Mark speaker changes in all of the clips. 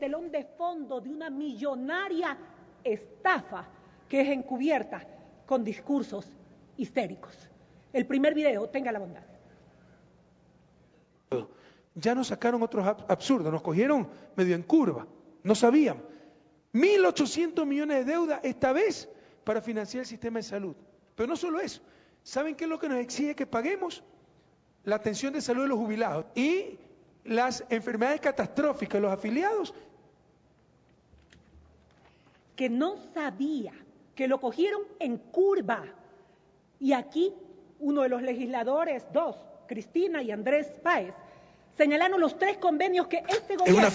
Speaker 1: telón de fondo de una millonaria estafa que es encubierta con discursos histéricos. El primer video, tenga la bondad.
Speaker 2: Ya nos sacaron otros absurdos, nos cogieron medio en curva, no sabíamos. 1.800 millones de deuda esta vez para financiar el sistema de salud. Pero no solo eso, ¿saben qué es lo que nos exige que paguemos? La atención de salud de los jubilados y las enfermedades catastróficas de los afiliados.
Speaker 1: Que no sabía, que lo cogieron en curva. Y aquí uno de los legisladores, dos, Cristina y Andrés Páez, señalaron los 3 convenios que este gobierno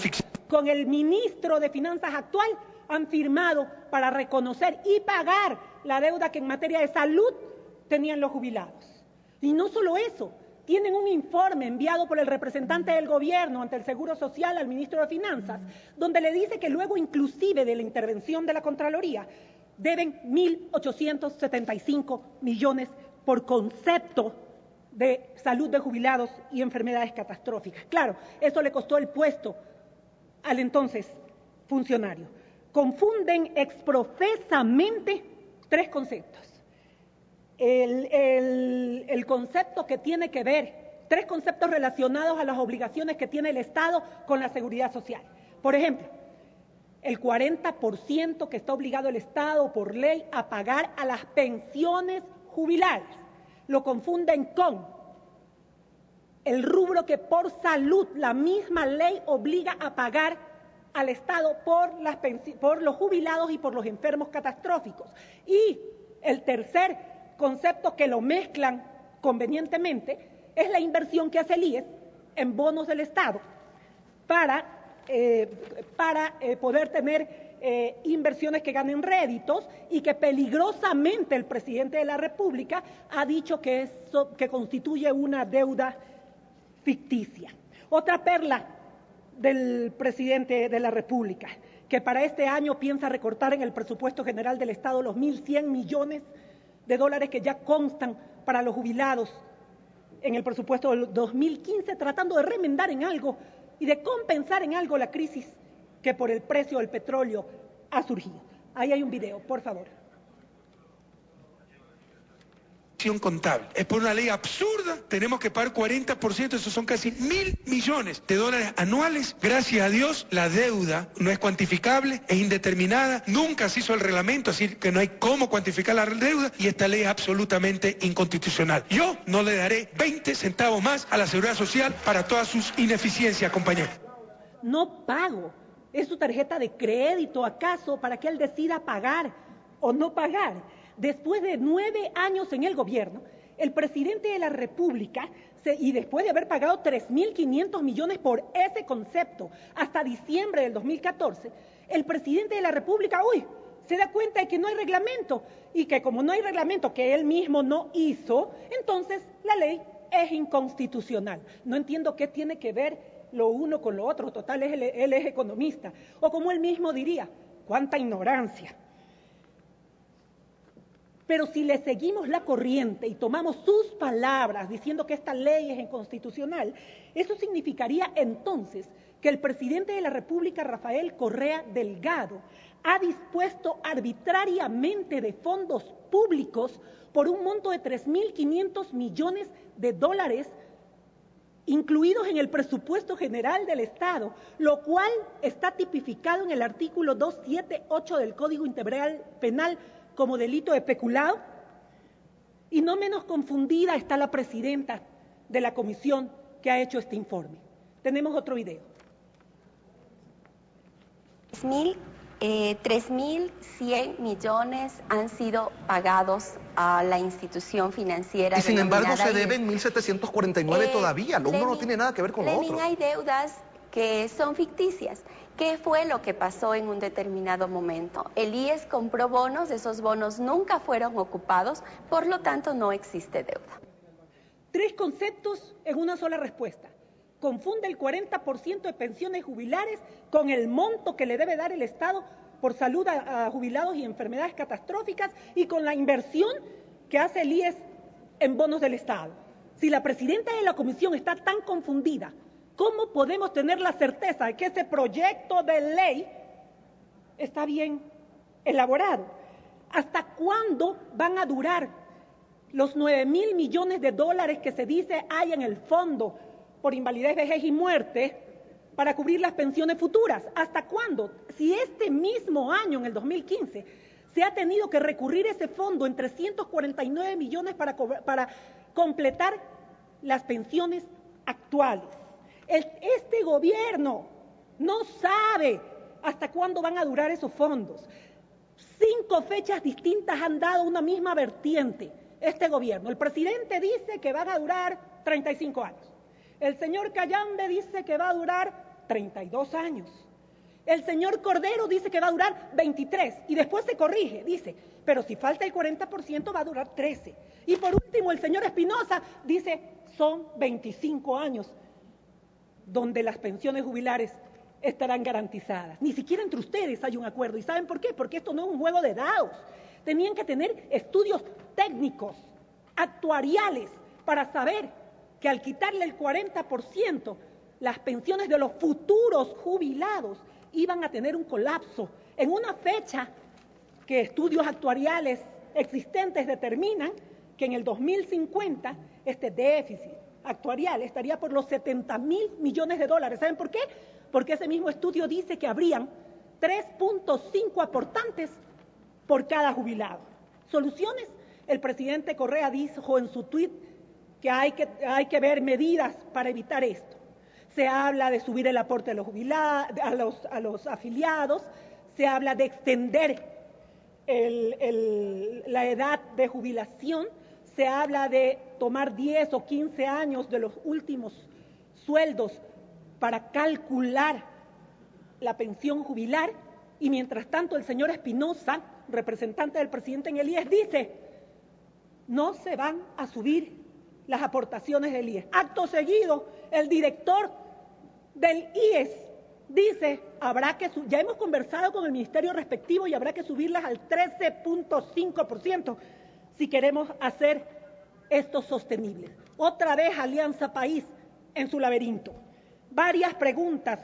Speaker 1: con el ministro de Finanzas actual han firmado para reconocer y pagar la deuda que en materia de salud tenían los jubilados. Y no solo eso, tienen un informe enviado por el representante del gobierno ante el Seguro Social al ministro de Finanzas, donde le dice que luego inclusive de la intervención de la Contraloría deben 1.875 millones por concepto de salud de jubilados y enfermedades catastróficas. Claro, eso le costó el puesto al entonces funcionario. Confunden exprofesamente 3 conceptos. El concepto que tiene que ver, 3 conceptos relacionados a las obligaciones que tiene el Estado con la seguridad social. Por ejemplo, el 40% que está obligado el Estado por ley a pagar a las pensiones jubiladas. Lo confunden con el rubro que por salud la misma ley obliga a pagar al Estado por los jubilados y por los enfermos catastróficos. Y el tercer concepto que lo mezclan convenientemente es la inversión que hace el IES en bonos del Estado para poder tener inversiones que ganen réditos y que peligrosamente el presidente de la República ha dicho que constituye una deuda ficticia. Otra perla del presidente de la República, que para este año piensa recortar en el presupuesto general del Estado los 1.100 millones de dólares que ya constan para los jubilados en el presupuesto del 2015, tratando de remendar en algo y de compensar en algo la crisis que por el precio del petróleo ha surgido. Ahí hay un video, por favor.
Speaker 2: Contable. Es por una ley absurda, tenemos que pagar 40%, eso son casi 1.000 millones de dólares anuales. Gracias a Dios, la deuda no es cuantificable, es indeterminada, nunca se hizo el reglamento, así que no hay cómo cuantificar la deuda y esta ley es absolutamente inconstitucional. Yo no le daré 20 centavos más a la Seguridad Social para todas sus ineficiencias, compañeros.
Speaker 1: No pago. ¿Es su tarjeta de crédito acaso para que él decida pagar o no pagar? Después de 9 años en el gobierno, el presidente de la República, y después de haber pagado 3.500 millones por ese concepto hasta diciembre del 2014, el presidente de la República, se da cuenta de que no hay reglamento y que como no hay reglamento que él mismo no hizo, entonces la ley es inconstitucional. No entiendo qué tiene que ver lo uno con lo otro, total, él es economista. O como él mismo diría, cuánta ignorancia. Pero si le seguimos la corriente y tomamos sus palabras diciendo que esta ley es inconstitucional, eso significaría entonces que el presidente de la República, Rafael Correa Delgado, ha dispuesto arbitrariamente de fondos públicos por un monto de 3.500 millones de dólares incluidos en el presupuesto general del Estado, lo cual está tipificado en el artículo 278 del Código Integral Penal como delito de peculado. Y no menos confundida está la presidenta de la comisión que ha hecho este informe. Tenemos otro video.
Speaker 3: 3.100 millones han sido pagados a la institución financiera.
Speaker 4: Y sin embargo se deben 1.749 todavía. Lo uno no tiene nada que ver con lo otro.
Speaker 3: Hay deudas que son ficticias. ¿Qué fue lo que pasó en un determinado momento? El IES compró bonos, esos bonos nunca fueron ocupados, por lo tanto no existe deuda.
Speaker 1: 3 conceptos en una sola respuesta. Confunde el 40% de pensiones jubilares con el monto que le debe dar el Estado por salud a jubilados y enfermedades catastróficas y con la inversión que hace el IES en bonos del Estado. Si la presidenta de la comisión está tan confundida ¿cómo podemos tener la certeza de que ese proyecto de ley está bien elaborado? ¿Hasta cuándo van a durar los 9.000 millones de dólares que se dice hay en el fondo por invalidez, vejez y muerte para cubrir las pensiones futuras? ¿Hasta cuándo? Si este mismo año, en el 2015, se ha tenido que recurrir ese fondo en 349 millones para completar las pensiones actuales. Este gobierno no sabe hasta cuándo van a durar esos fondos. 5 fechas distintas han dado una misma vertiente este gobierno. El presidente dice que van a durar 35 años. El señor Cayambe dice que va a durar 32 años. El señor Cordero dice que va a durar 23 y después se corrige, dice, pero si falta el 40% va a durar 13. Y por último, el señor Espinosa dice, son 25 años donde las pensiones jubilares estarán garantizadas. Ni siquiera entre ustedes hay un acuerdo. ¿Y saben por qué? Porque esto no es un juego de dados. Tenían que tener estudios técnicos, actuariales, para saber que al quitarle el 40%, las pensiones de los futuros jubilados iban a tener un colapso en una fecha que estudios actuariales existentes determinan que en el 2050 este déficit actuarial estaría por los 70.000 millones de dólares. ¿Saben por qué? Porque ese mismo estudio dice que habrían 3.5 aportantes por cada jubilado. ¿Soluciones? El presidente Correa dijo en su tuit que hay que ver medidas para evitar esto. Se habla de subir el aporte a los jubilados, a los afiliados, se habla de extender la edad de jubilación, se habla de tomar 10 o 15 años de los últimos sueldos para calcular la pensión jubilar, y mientras tanto el señor Espinosa, representante del presidente en el IES, dice, no se van a subir las aportaciones del IES. Acto seguido, el director del IES dice, ya hemos conversado con el ministerio respectivo y habrá que subirlas al 13.5% si queremos hacer esto sostenible. Otra vez Alianza País en su laberinto. Varias preguntas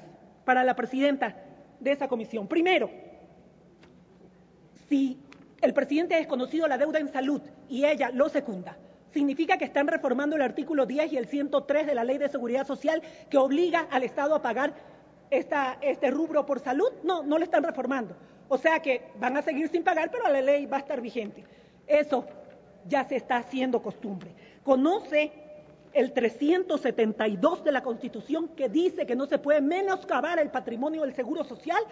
Speaker 1: para la presidenta de esa comisión. Primero, si el presidente ha desconocido la deuda en salud y ella lo secunda, ¿significa que están reformando el artículo 10 y el 103 de la Ley de Seguridad Social que obliga al Estado a pagar este rubro por salud? No, no lo están reformando. O sea que van a seguir sin pagar, pero la ley va a estar vigente. Eso ya se está haciendo costumbre. ¿Conoce el 372 de la Constitución que dice que no se puede menoscabar el patrimonio del Seguro Social?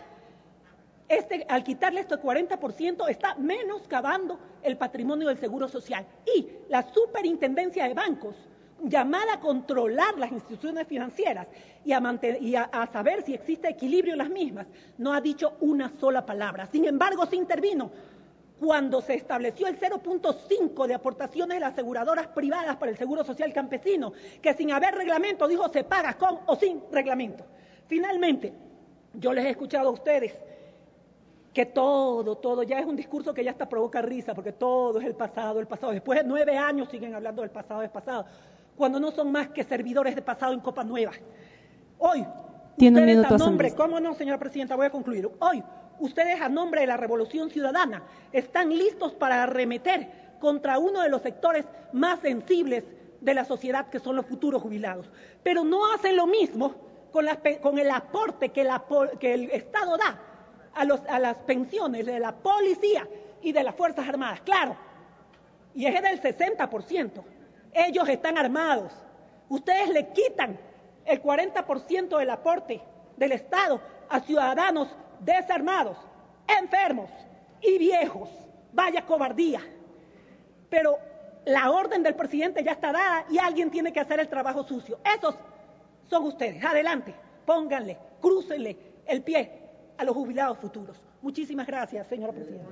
Speaker 1: Al quitarle este 40% está menoscabando el patrimonio del Seguro Social. Y la Superintendencia de Bancos, llamada a controlar las instituciones financieras y a saber si existe equilibrio en las mismas, no ha dicho una sola palabra. Sin embargo, se intervino cuando se estableció el 0.5 de aportaciones de las aseguradoras privadas para el Seguro Social Campesino, que sin haber reglamento dijo se paga con o sin reglamento. Finalmente, yo les he escuchado a ustedes que todo, ya es un discurso que ya hasta provoca risa, porque todo es el pasado. Después de 9 años siguen hablando del pasado, cuando no son más que servidores de pasado en copa nueva. Hoy, ustedes a nombre, ¿cómo no, señora presidenta? Voy a concluir. Hoy, ustedes a nombre de la Revolución Ciudadana están listos para arremeter contra uno de los sectores más sensibles de la sociedad, que son los futuros jubilados. Pero no hacen lo mismo con el aporte que el Estado da a las pensiones de la policía y de las Fuerzas Armadas. Claro, y es del 60%. Ellos están armados. Ustedes le quitan el 40% del aporte del Estado a ciudadanos desarmados, enfermos y viejos. Vaya cobardía. Pero la orden del presidente ya está dada y alguien tiene que hacer el trabajo sucio. Esos son ustedes. Adelante, pónganle, crúcenle el pie a los jubilados futuros. Muchísimas gracias, señora presidenta.